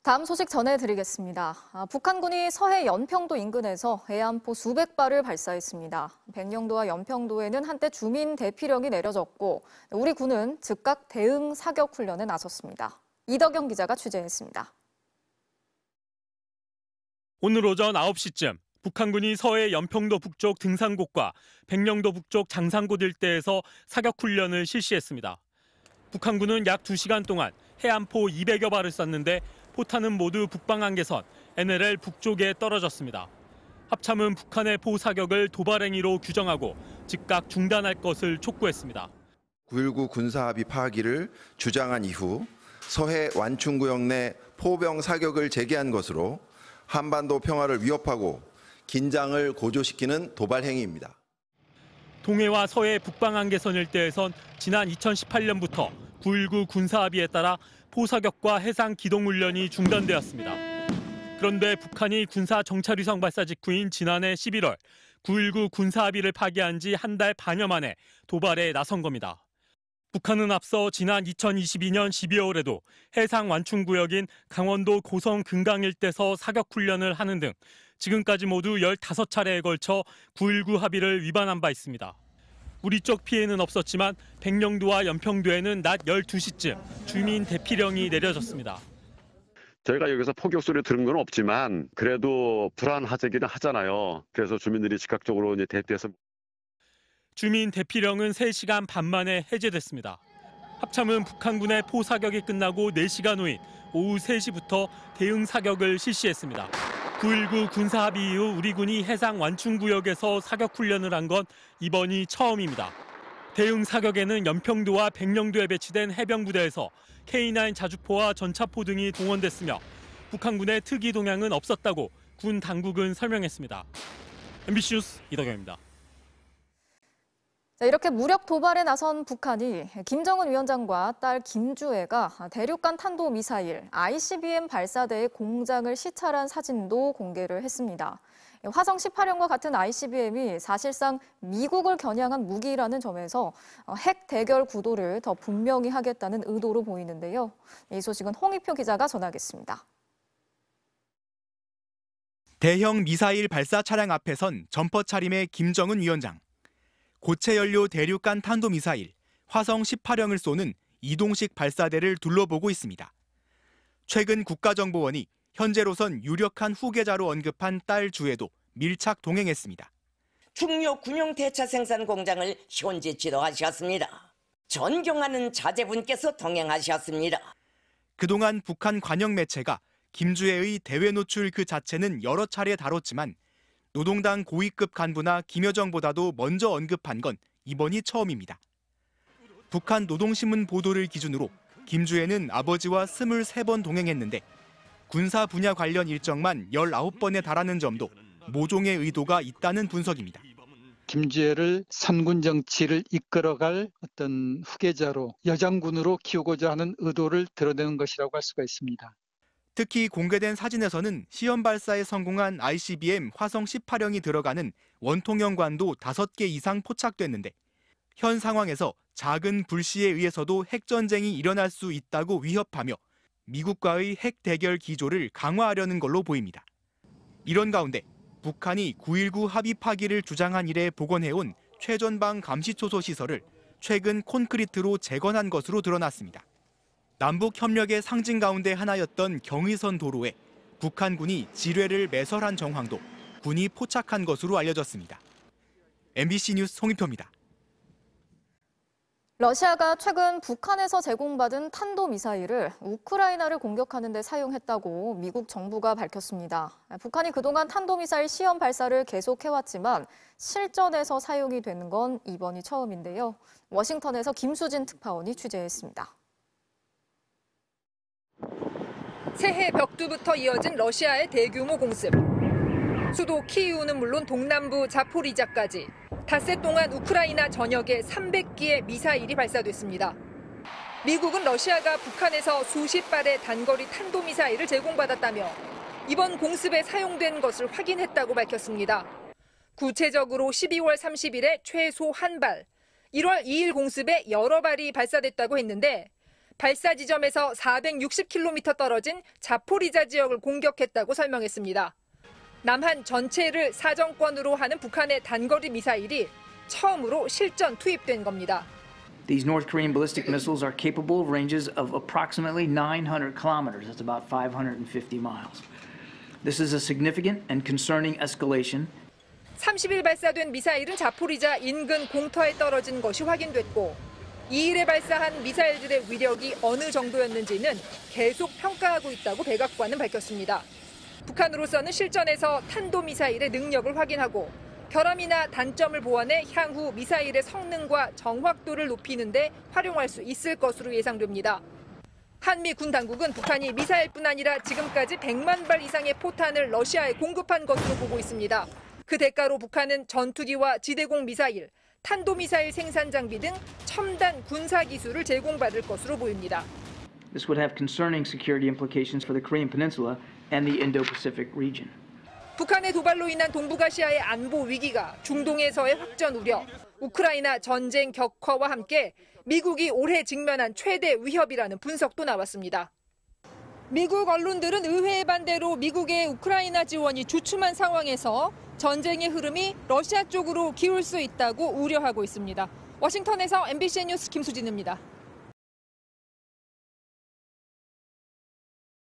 다음 소식 전해드리겠습니다. 북한군이 서해 연평도 인근에서 해안포 수백 발을 발사했습니다. 백령도와 연평도에는 한때 주민 대피령이 내려졌고 우리 군은 즉각 대응 사격 훈련에 나섰습니다. 이덕영 기자가 취재했습니다. 오늘 오전 9시쯤 북한군이 서해 연평도 북쪽 등산곳과 백령도 북쪽 장산곳 일대에서 사격 훈련을 실시했습니다. 북한군은 약 2시간 동안 해안포 200여 발을 쐈는데 포탄은 모두 북방한계선 NLL 북쪽에 떨어졌습니다. 합참은 북한의 포 사격을 도발행위로 규정하고 즉각 중단할 것을 촉구했습니다. 9.19 군사합의 파기를 주장한 이후 서해 완충구역 내 포병 사격을 재개한 것으로 한반도 평화를 위협하고 긴장을 고조시키는 도발 행위입니다. 동해와 서해 북방한계선 일대에선 지난 2018년부터 9.19 군사합의에 따라 포사격과 해상 기동훈련이 중단되었습니다. 그런데 북한이 군사 정찰위성 발사 직후인 지난해 11월 9.19 군사합의를 파기한 지 한 달 반여 만에 도발에 나선 겁니다. 북한은 앞서 지난 2022년 12월에도 해상 완충구역인 강원도 고성 금강 일대에서 사격훈련을 하는 등 지금까지 모두 15차례에 걸쳐 9.19 합의를 위반한 바 있습니다. 우리 쪽 피해는 없었지만 백령도와 연평도에는 낮 12시쯤 주민 대피령이 내려졌습니다. 저희가 여기서 포격 소리 들은 건 없지만 그래도 불안하기는 하잖아요. 그래서 주민들이 즉각적으로 이제 대피해서 주민 대피령은 3시간 반 만에 해제됐습니다. 합참은 북한군의 포 사격이 끝나고 4시간 후인 오후 3시부터 대응 사격을 실시했습니다. 9.19 군사합의 이후 우리 군이 해상 완충구역에서 사격 훈련을 한 건 이번이 처음입니다. 대응 사격에는 연평도와 백령도에 배치된 해병부대에서 K9 자주포와 전차포 등이 동원됐으며 북한군의 특이 동향은 없었다고 군 당국은 설명했습니다. MBC 뉴스 이덕영입니다. 이렇게 무력 도발에 나선 북한이 김정은 위원장과 딸 김주애가 대륙간 탄도미사일 ICBM 발사대의 공장을 시찰한 사진도 공개를 했습니다. 화성 18형과 같은 ICBM이 사실상 미국을 겨냥한 무기라는 점에서 핵 대결 구도를 더 분명히 하겠다는 의도로 보이는데요. 이 소식은 홍익표 기자가 전하겠습니다. 대형 미사일 발사 차량 앞에선 점퍼 차림의 김정은 위원장. 고체 연료 대륙간 탄도미사일 화성 18형을 쏘는 이동식 발사대를 둘러보고 있습니다. 최근 국가정보원이 현재로선 유력한 후계자로 언급한 딸 주애도 밀착 동행했습니다. 중요 군용 대차 생산 공장을 현지 지도하셨습니다. 존경하는 자제분께서 동행하셨습니다. 그동안 북한 관영 매체가 김주애의 대외 노출 그 자체는 여러 차례 다뤘지만 노동당 고위급 간부나 김여정보다도 먼저 언급한 건 이번이 처음입니다. 북한 노동신문 보도를 기준으로 김주애는 아버지와 23번 동행했는데 군사 분야 관련 일정만 19번에 달하는 점도 모종의 의도가 있다는 분석입니다. 김주애를 선군 정치를 이끌어갈 어떤 후계자로 여장군으로 키우고자 하는 의도를 드러내는 것이라고 할 수가 있습니다. 특히 공개된 사진에서는 시험 발사에 성공한 ICBM 화성 18형이 들어가는 원통형관도 5개 이상 포착됐는데 현 상황에서 작은 불씨에 의해서도 핵전쟁이 일어날 수 있다고 위협하며 미국과의 핵 대결 기조를 강화하려는 걸로 보입니다. 이런 가운데 북한이 9.19 합의 파기를 주장한 이래 복원해온 최전방 감시초소 시설을 최근 콘크리트로 재건한 것으로 드러났습니다. 남북 협력의 상징 가운데 하나였던 경의선 도로에 북한군이 지뢰를 매설한 정황도 군이 포착한 것으로 알려졌습니다. MBC 뉴스 홍익표입니다. 러시아가 최근 북한에서 제공받은 탄도미사일을 우크라이나를 공격하는 데 사용했다고 미국 정부가 밝혔습니다. 북한이 그동안 탄도미사일 시험 발사를 계속해왔지만 실전에서 사용이 되는 건 이번이 처음인데요. 워싱턴에서 김수진 특파원이 취재했습니다. 새해 벽두부터 이어진 러시아의 대규모 공습. 수도 키이우는 물론 동남부 자포리자까지 닷새 동안 우크라이나 전역에 300기의 미사일이 발사됐습니다. 미국은 러시아가 북한에서 수십 발의 단거리 탄도미사일을 제공받았다며 이번 공습에 사용된 것을 확인했다고 밝혔습니다. 구체적으로 12월 30일에 최소 1발, 1월 2일 공습에 여러 발이 발사됐다고 했는데 발사 지점에서 460km 떨어진 자포리자 지역을 공격했다고 설명했습니다. 남한 전체를 사정권으로 하는 북한의 단거리 미사일이 처음으로 실전 투입된 겁니다. These North Korean ballistic missiles are capable of ranges of approximately 900 kilometers. That's about 550 miles. This is a significant and concerning escalation. 30일 발사된 미사일은 자포리자 인근 공터에 떨어진 것이 확인됐고 2일에 발사한 미사일들의 위력이 어느 정도였는지는 계속 평가하고 있다고 백악관은 밝혔습니다. 북한으로서는 실전에서 탄도미사일의 능력을 확인하고 결함이나 단점을 보완해 향후 미사일의 성능과 정확도를 높이는 데 활용할 수 있을 것으로 예상됩니다. 한미 군 당국은 북한이 미사일뿐 아니라 지금까지 100만 발 이상의 포탄을 러시아에 공급한 것으로 보고 있습니다. 그 대가로 북한은 전투기와 지대공 미사일, 탄도미사일 생산 장비 등 첨단 군사 기술을 제공받을 것으로 보입니다. This would have concerning security implications for the Korean Peninsula and the Indo-Pacific region. 북한의 도발로 인한 동북아시아의 안보 위기가 중동에서의 확전 우려, 우크라이나 전쟁 격화와 함께 미국이 올해 직면한 최대 위협이라는 분석도 나왔습니다. 미국 언론들은 의회의 반대로 미국의 우크라이나 지원이 주춤한 상황에서 전쟁의 흐름이 러시아 쪽으로 기울 수 있다고 우려하고 있습니다. 워싱턴에서 MBC 뉴스 김수진입니다.